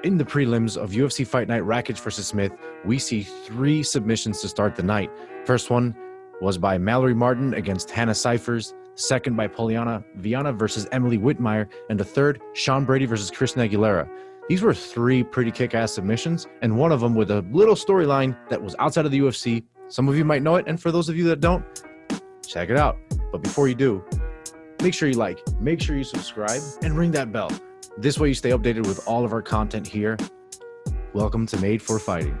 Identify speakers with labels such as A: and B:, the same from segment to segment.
A: In the prelims of UFC Fight Night Rakic versus Smith, we see 3 submissions to start the night. First one was by Mallory Martin against Hannah Cyphers. Second by Poliana Viana versus Emily Whitmire. And the third, Sean Brady versus Christina Aguilera. These were 3 pretty kick-ass submissions, and one of them with a little storyline that was outside of the UFC. Some of you might know it, and for those of you that don't, check it out. But before you do, make sure you like, make sure you subscribe, and ring that bell. This way you stay updated with all of our content here. Welcome to Made for Fighting.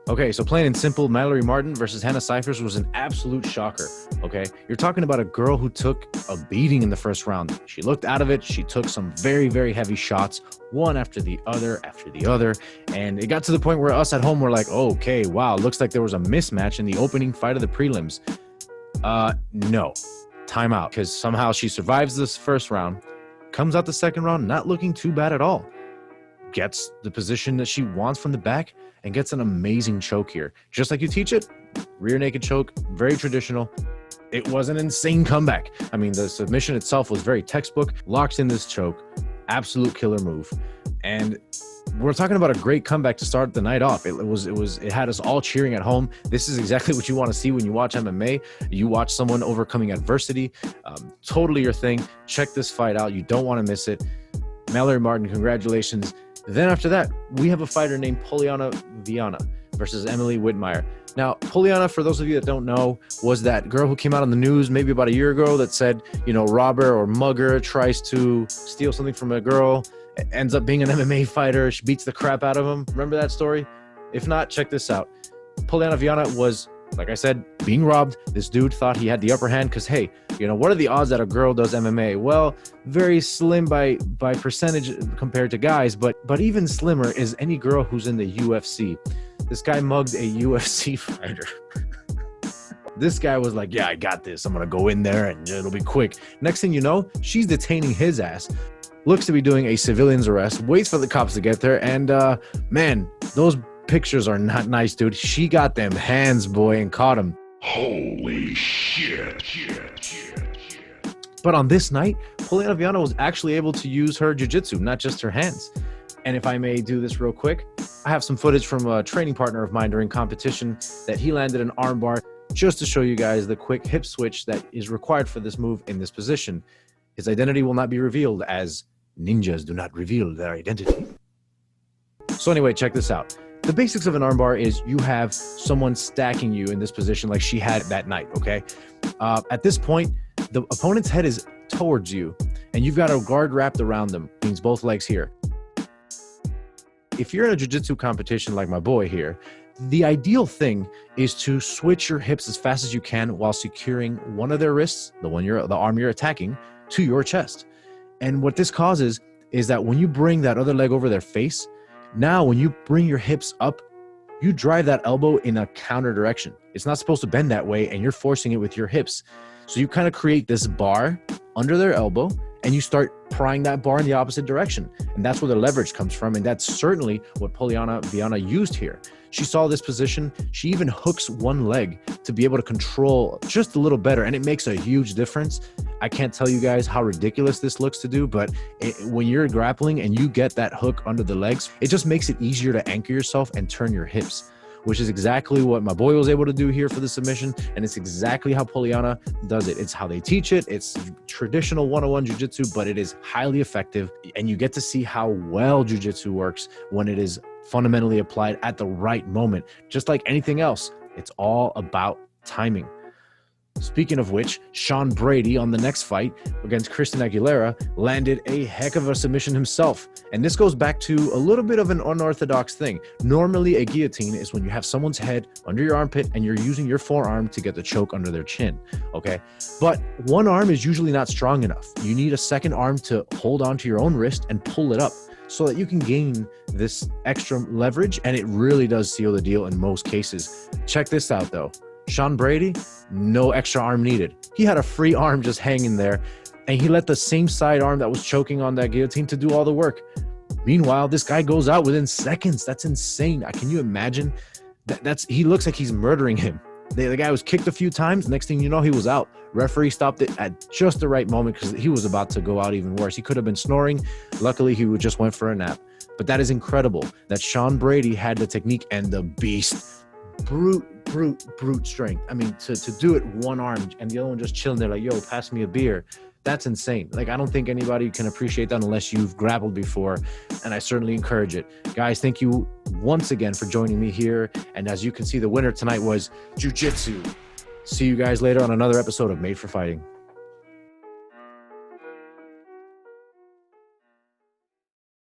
A: Okay, so plain and simple, Mallory Martin versus Hannah Cyphers was an absolute shocker, okay? You're talking about a girl who took a beating in the first round. She looked out of it. She took some very, very heavy shots, one after the other, and it got to the point where us at home were like, oh, okay, wow, looks like there was a mismatch in the opening fight of the prelims. No, timeout, because somehow she survives this first round, comes out the second round not looking too bad at all, gets the position that she wants from the back, and gets an amazing choke here. Just like you teach it, rear naked choke, very traditional. It was an insane comeback. I mean, the submission itself was very textbook, locks in this choke, absolute killer move. And we're talking about a great comeback to start the night off. It had us all cheering at home. This is exactly what you want to see when you watch MMA. You watch someone overcoming adversity. Totally your thing. Check this fight out. You don't want to miss it. Mallory Martin, congratulations. Then after that, we have a fighter named Poliana Viana versus Emily Whitmire. Now, Poliana, for those of you that don't know, was that girl who came out on the news maybe about a year ago that said, you know, robber or mugger tries to steal something from a girl, ends up being an MMA fighter. She beats the crap out of him. Remember that story? If not, check this out. Poliana Viana was, like I said, being robbed. This dude thought he had the upper hand because, hey, you know, what are the odds that a girl does MMA? Well, very slim by percentage compared to guys, but even slimmer is any girl who's in the UFC. This guy mugged a UFC fighter. This guy was like, yeah, I got this. I'm going to go in there and it'll be quick. Next thing you know, she's detaining his ass. Looks to be doing a civilian's arrest, waits for the cops to get there, and man, those pictures are not nice, dude. She got them hands, boy, and caught him.
B: Holy shit.
A: But on this night, Poliana Viana was actually able to use her jiu-jitsu, not just her hands. And if I may do this real quick, I have some footage from a training partner of mine during competition that he landed an armbar just to show you guys the quick hip switch that is required for this move in this position. His identity will not be revealed, as ninjas do not reveal their identity. So anyway, check this out. The basics of an armbar is you have someone stacking you in this position like she had that night, okay? At this point, the opponent's head is towards you, and you've got a guard wrapped around them, means both legs here. If you're in a jiu-jitsu competition like my boy here, the ideal thing is to switch your hips as fast as you can while securing one of their wrists, the arm you're attacking, to your chest. And what this causes is that when you bring that other leg over their face, now when you bring your hips up, you drive that elbow in a counter direction. It's not supposed to bend that way, and you're forcing it with your hips. So you kind of create this bar under their elbow, and you start prying that bar in the opposite direction. And that's where the leverage comes from, and that's certainly what Poliana Viana used here. She saw this position. She even hooks one leg to be able to control just a little better, and it makes a huge difference. I can't tell you guys how ridiculous this looks to do, but when you're grappling and you get that hook under the legs, it just makes it easier to anchor yourself and turn your hips, which is exactly what my boy was able to do here for the submission, and it's exactly how Poliana does it. It's how they teach it. It's traditional 101 jiu-jitsu, but it is highly effective, and you get to see how well jiu-jitsu works when it is fundamentally applied at the right moment. Just like anything else, it's all about timing. Speaking of which, Sean Brady on the next fight against Christina Aguilera landed a heck of a submission himself. And this goes back to a little bit of an unorthodox thing. Normally, a guillotine is when you have someone's head under your armpit and you're using your forearm to get the choke under their chin, okay? But one arm is usually not strong enough. You need a second arm to hold onto your own wrist and pull it up so that you can gain this extra leverage, and it really does seal the deal in most cases. Check this out, though. Sean Brady, no extra arm needed. He had a free arm just hanging there, and he let the same side arm that was choking on that guillotine to do all the work. Meanwhile, this guy goes out within seconds. That's insane. Can you imagine? He looks like he's murdering him. The guy was kicked a few times. Next thing you know, he was out. Referee stopped it at just the right moment because he was about to go out even worse. He could have been snoring. Luckily, he just went for a nap. But that is incredible that Sean Brady had the technique and the beast, brute strength. I mean, to do it one arm and the other one just chilling there like, yo, pass me a beer. That's insane. Like, I don't think anybody can appreciate that unless you've grappled before, and I certainly encourage it. Guys, thank you once again for joining me here. And as you can see, the winner tonight was Jiu-Jitsu. See you guys later on another episode of Made for Fighting.